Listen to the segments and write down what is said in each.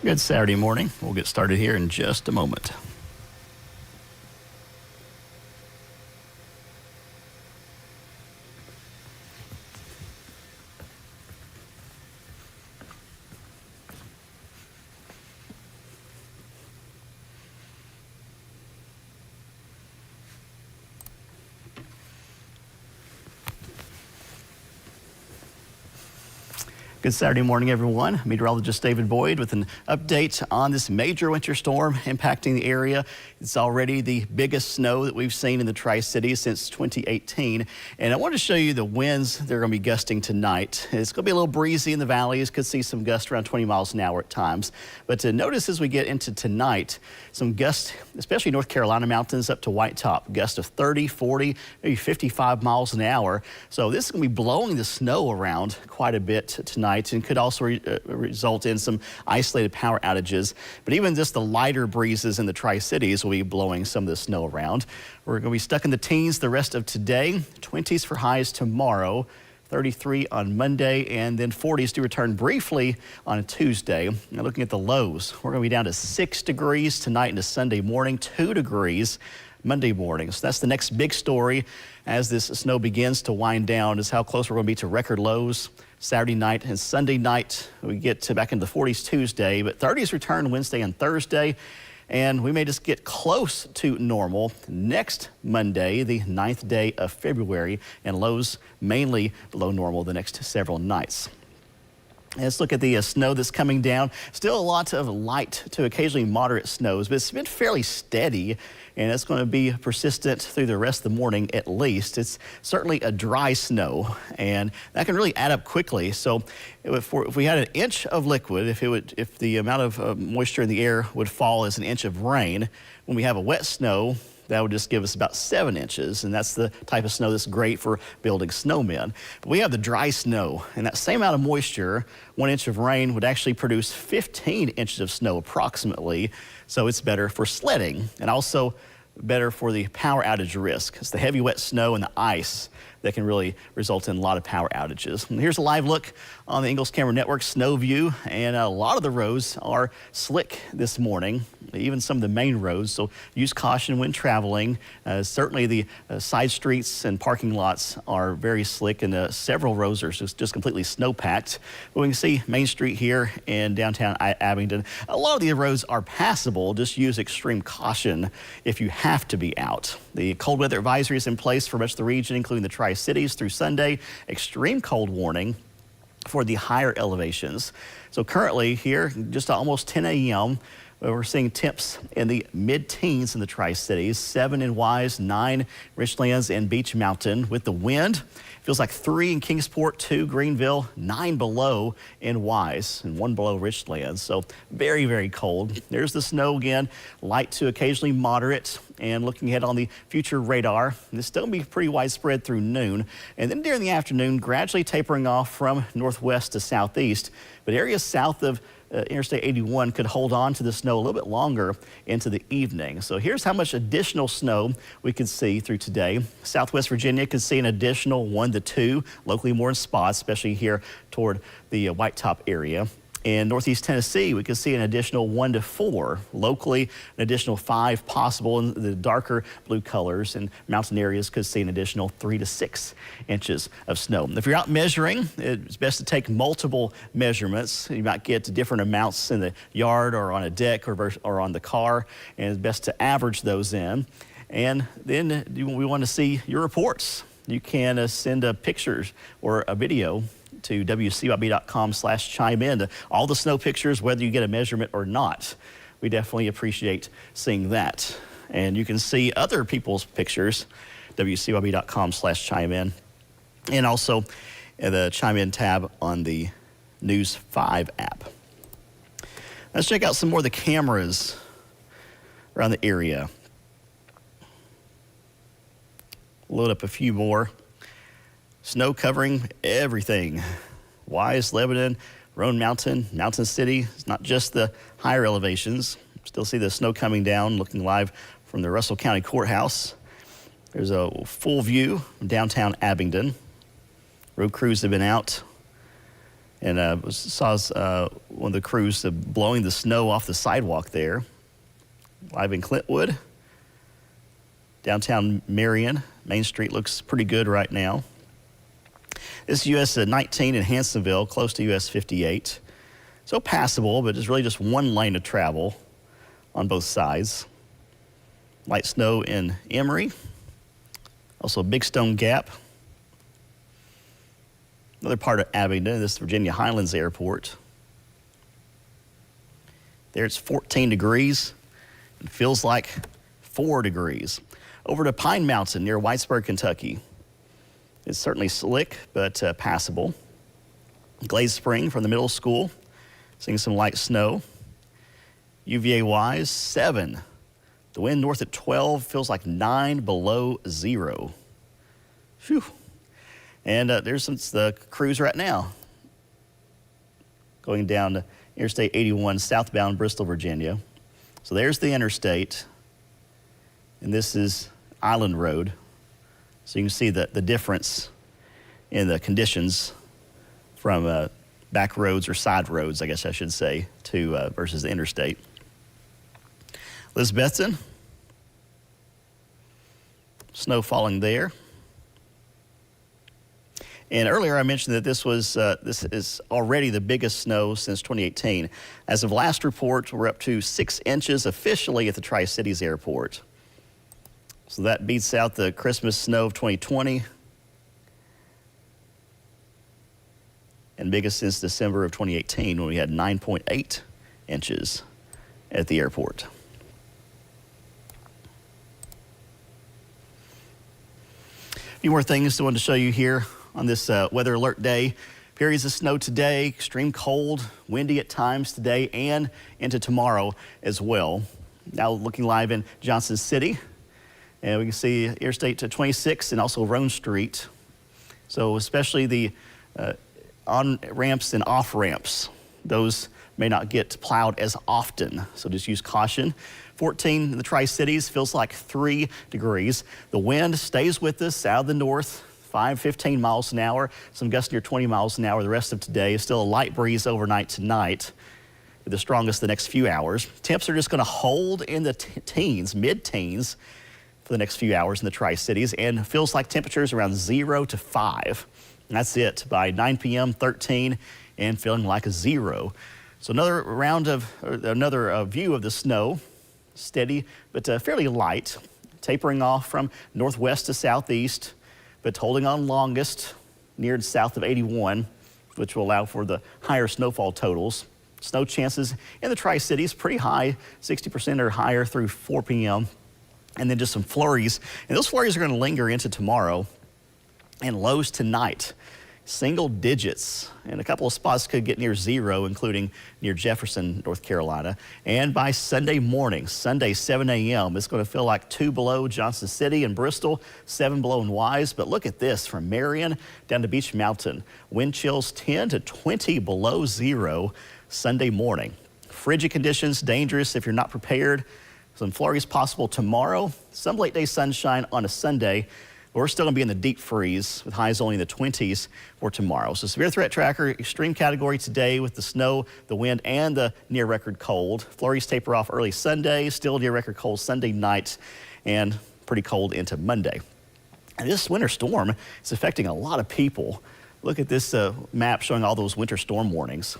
Good Saturday morning. We'll get started here in just a moment. Good Saturday morning, everyone. Meteorologist David Boyd with an update on this major winter storm impacting the area. It's already the biggest snow that we've seen in the Tri-Cities since 2018. And I want to show you the winds that are going to be gusting tonight. It's going to be a little breezy in the valleys. Could see some gusts around 20 miles an hour at times. But to notice as we get into tonight, some gusts, especially North Carolina mountains up to White Top, gusts of 30, 40, maybe 55 miles an hour. So this is going to be blowing the snow around quite a bit tonight, and could also result in some isolated power outages. But even just the lighter breezes in the Tri-Cities will be blowing some of the snow around. We're going to be stuck in the teens the rest of today, 20s for highs tomorrow, 33 on Monday, and then 40s to return briefly on a Tuesday. Now looking at the lows, we're going to be down to 6 degrees tonight into Sunday morning, 2 degrees Monday morning. So that's the next big story as this snow begins to wind down, is how close we're going to be to record lows Saturday night and Sunday night. We get to back into the 40s Tuesday, but 30s return Wednesday and Thursday. And we may just get close to normal next Monday, the 9th day of February, and lows mainly below normal the next several nights. Let's look at the snow that's coming down. Still a lot of light to occasionally moderate snows, but it's been fairly steady, and it's going to be persistent through the rest of the morning at least. It's certainly a dry snow, and that can really add up quickly. So if we had an inch of liquid, if the amount of moisture in the air would fall as an inch of rain, when we have a wet snow, that would just give us about 7 inches, and that's the type of snow that's great for building snowmen. But we have the dry snow, and that same amount of moisture, 1 inch of rain would actually produce 15 inches of snow approximately, so it's better for sledding and also better for the power outage risk. It's the heavy wet snow and the ice that can really result in a lot of power outages. And here's a live look on the Ingalls Camera Network snow view, and a lot of the roads are slick this morning, even some of the main roads, so use caution when traveling. Certainly the side streets and parking lots are very slick, and several roads are just completely snow-packed. But we can see Main Street here in downtown Abingdon. A lot of the roads are passable. Just use extreme caution if you have to be out. The cold weather advisory is in place for much of the region, including the Tri-Cities through Sunday. Extreme cold warning for the higher elevations. So currently here, just almost 10 a.m., we're seeing temps in the mid-teens in the Tri-Cities, 7 in Wise, 9 Richlands and Beach Mountain. With the wind, feels like 3 in Kingsport, 2 Greenville, 9 below in Wise, and 1 below Richlands. So very, very cold. There's the snow again, light to occasionally moderate. And looking ahead on the future radar, this still going to be pretty widespread through noon. And then during the afternoon, gradually tapering off from northwest to southeast. But areas south of Interstate 81 could hold on to the snow a little bit longer into the evening. So here's how much additional snow we could see through today. Southwest Virginia could see an additional 1 to 2, locally more in spots, especially here toward the White Top area. In Northeast Tennessee, we could see an additional 1 to 4. Locally, an additional 5 possible in the darker blue colors, and mountain areas could see an additional 3 to 6 inches of snow. If you're out measuring, it's best to take multiple measurements. You might get different amounts in the yard or on a deck or on the car, and it's best to average those in. And then we want to see your reports. You can send pictures or a video to WCYB.com/chime in to all the snow pictures, whether you get a measurement or not. We definitely appreciate seeing that. And you can see other people's pictures, WCYB.com/chime in, and also the chime in tab on the News 5 app. Let's check out some more of the cameras around the area. Load up a few more. Snow covering everything. Wise, Lebanon, Roan Mountain, Mountain City. It's not just the higher elevations. Still see the snow coming down, looking live from the Russell County Courthouse. There's a full view of downtown Abingdon. Road crews have been out And saw one of the crews blowing the snow off the sidewalk there. Live in Clintwood. Downtown Marion, Main Street looks pretty good right now. This is US 19 in Hansonville, close to US 58. So passable, but it's really just one lane of travel on both sides. Light snow in Emory. Also Big Stone Gap. Another part of Abingdon, this is Virginia Highlands Airport. There it's 14 degrees. It feels like 4 degrees. Over to Pine Mountain near Whitesburg, Kentucky. It's certainly slick, but passable. Glade Spring from the middle school, seeing some light snow. UVA-wise, 7. The wind north at 12 feels like 9 below 0. Phew. And there's the crews right now going down to Interstate 81 southbound Bristol, Virginia. So there's the interstate, and this is Island Road. So you can see the difference in the conditions from back roads or side roads, I guess I should say, to versus the interstate. Elizabethton, snow falling there. And earlier I mentioned that this is already the biggest snow since 2018. As of last report, we're up to 6 inches officially at the Tri-Cities Airport. So that beats out the Christmas snow of 2020 and biggest since December of 2018 when we had 9.8 inches at the airport. A few more things I wanted to show you here on this weather alert day. Periods of snow today, extreme cold, windy at times today and into tomorrow as well. Now looking live in Johnson City, and we can see Interstate 26 and also Roan Street. So especially the on ramps and off ramps, those may not get plowed as often. So just use caution. 14 in the Tri-Cities, feels like 3 degrees. The wind stays with us out of the north. 15 miles an hour, some gusts near 20 miles an hour the rest of today. Still a light breeze overnight tonight, with the strongest the next few hours. Temps are just going to hold in the teens, mid-teens, for the next few hours in the Tri-Cities, and feels like temperatures around 0 to 5. And that's it. By 9 p.m., 13, and feeling like a 0. So another view of the snow, steady but fairly light, tapering off from northwest to southeast, but holding on longest near and south of 81, which will allow for the higher snowfall totals. Snow chances in the Tri-Cities pretty high, 60% or higher through 4 p.m. And then just some flurries. And those flurries are going to linger into tomorrow, and lows tonight. Single digits, and a couple of spots could get near 0, including near Jefferson, North Carolina. And by Sunday morning, Sunday 7 a.m., it's going to feel like 2 below Johnson City and Bristol, 7 below in Wise. But look at this, from Marion down to Beach Mountain. Wind chills 10 to 20 below 0 Sunday morning. Frigid conditions, dangerous if you're not prepared. Some flurries possible tomorrow. Some late day sunshine on a Sunday. We're still going to be in the deep freeze with highs only in the 20s for tomorrow. So severe threat tracker, extreme category today with the snow, the wind, and the near record cold. Flurries taper off early Sunday, still near record cold Sunday night, and pretty cold into Monday. And this winter storm is affecting a lot of people. Look at this map showing all those winter storm warnings.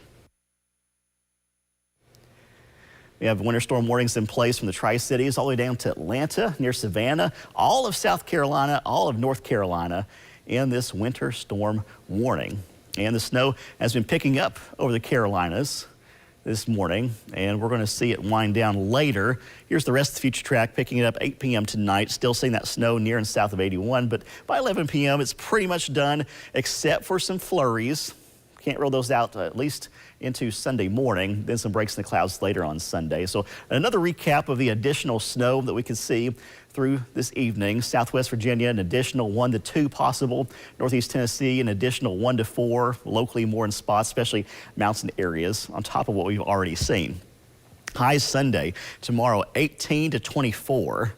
We have winter storm warnings in place from the Tri-Cities all the way down to Atlanta, near Savannah, all of South Carolina, all of North Carolina in this winter storm warning. And the snow has been picking up over the Carolinas this morning, and we're going to see it wind down later. Here's the rest of the future track, picking it up 8 p.m. tonight. Still seeing that snow near and south of 81, but by 11 p.m. it's pretty much done, except for some flurries. Can't roll those out at least into Sunday morning, then some breaks in the clouds later on Sunday. So another recap of the additional snow that we can see through this evening. Southwest Virginia, an additional 1 to 2 possible. Northeast Tennessee, an additional 1 to 4. Locally more in spots, especially mountain areas, on top of what we've already seen. Highs Sunday, tomorrow 18 to 24.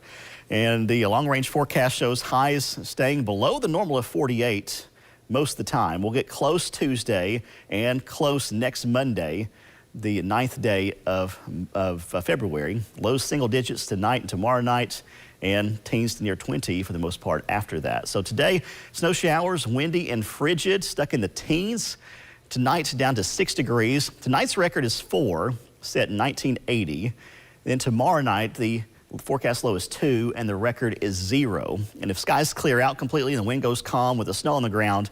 And the long range forecast shows highs staying below the normal of 48. most of the time. We'll get close Tuesday and close next Monday, the 9th day of February. Low single digits tonight and tomorrow night, and teens to near 20 for the most part after that. So today, snow showers, windy and frigid, stuck in the teens. Tonight down to 6 degrees. Tonight's record is 4, set in 1980. Then tomorrow night, the forecast low is 2 and the record is 0. And if skies clear out completely and the wind goes calm with the snow on the ground,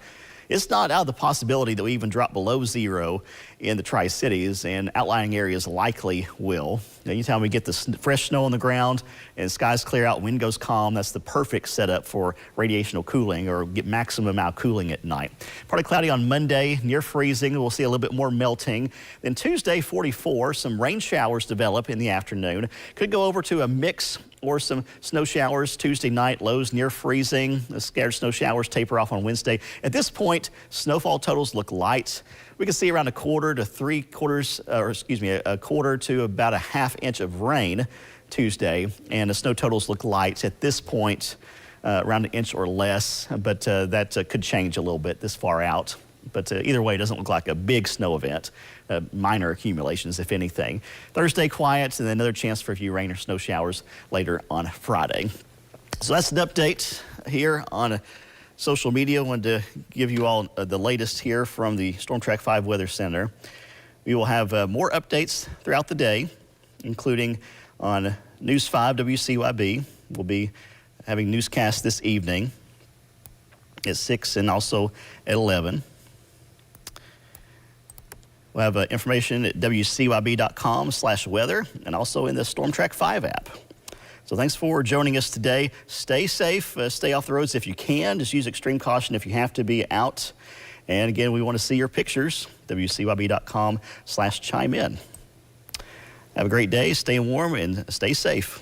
it's not out of the possibility that we even drop below 0 in the Tri-Cities, and outlying areas likely will. Anytime we get the fresh snow on the ground and skies clear out, wind goes calm, that's the perfect setup for radiational cooling, or get maximum amount of cooling at night. Partly cloudy on Monday, near freezing. We'll see a little bit more melting. Then Tuesday, 44, some rain showers develop in the afternoon. Could go over to a mix or some snow showers Tuesday night, lows near freezing. The scattered snow showers taper off on Wednesday. At this point, snowfall totals look light. We can see around a quarter to a quarter to about a ½ inch of rain Tuesday, and the snow totals look light at this point, around an inch or less, but that could change a little bit this far out. But either way, it doesn't look like a big snow event. Minor accumulations, if anything. Thursday, quiet, and then another chance for a few rain or snow showers later on Friday. So that's an update here on social media. I wanted to give you all the latest here from the StormTrack 5 Weather Center. We will have more updates throughout the day, including on News 5 WCYB. We'll be having newscasts this evening at 6 and also at 11. We'll have information at WCYB.com/weather and also in the StormTrack 5 app. So thanks for joining us today. Stay safe, stay off the roads if you can. Just use extreme caution if you have to be out. And again, we want to see your pictures, WCYB.com/chime in. Have a great day, stay warm and stay safe.